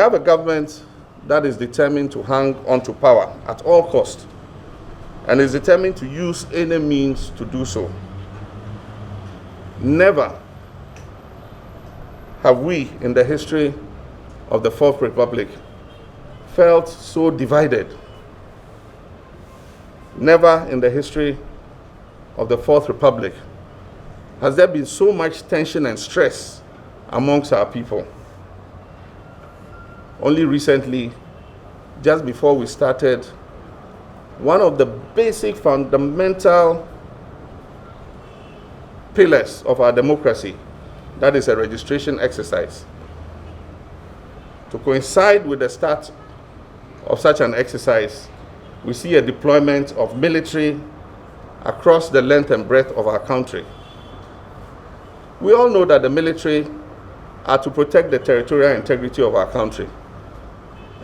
have a government that is determined to hang on to power at all costs and is determined to use any means to do so. Never have we, in the history of the Fourth Republic, felt so divided. Never in the history of the Fourth Republic has there been so much tension and stress amongst our people. Only recently, just before we started, one of the basic fundamental pillars of our democracy, that is a registration exercise. To coincide with the start of such an exercise, we see a deployment of military across the length and breadth of our country. We all know that the military are to protect the territorial integrity of our country.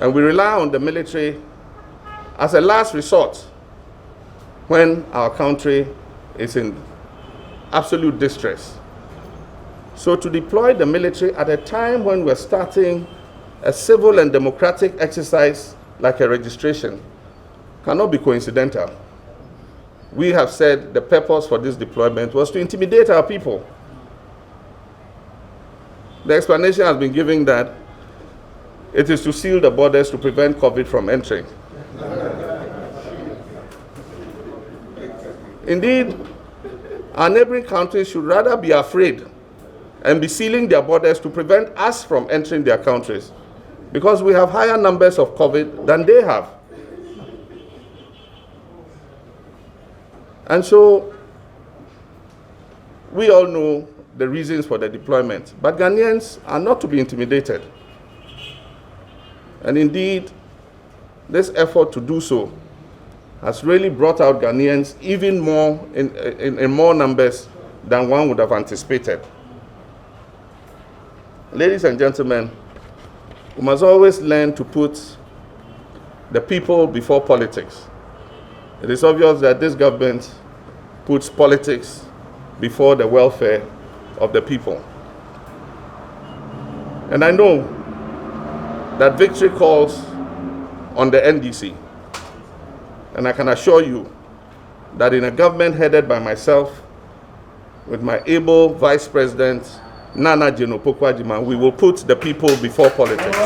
And we rely on the military as a last resort when our country is in absolute distress. So to deploy the military at a time when we're starting a civil and democratic exercise like a registration cannot be coincidental. We have said the purpose for this deployment was to intimidate our people. The explanation has been given that it is to seal the borders to prevent COVID from entering. Indeed, our neighboring countries should rather be afraid and be sealing their borders to prevent us from entering their countries, because we have higher numbers of COVID than they have. And so, we all know the reasons for the deployment, but Ghanaians are not to be intimidated. And indeed, this effort to do so has really brought out Ghanaians even more in more numbers than one would have anticipated. Ladies and gentlemen, we must always learn to put the people before politics. It is obvious that this government puts politics before the welfare of the people. And I know that victory calls on the NDC. And I can assure you that in a government headed by myself, with my able Vice President, Nana Jeno Pokwadjiman, we will put the people before politics.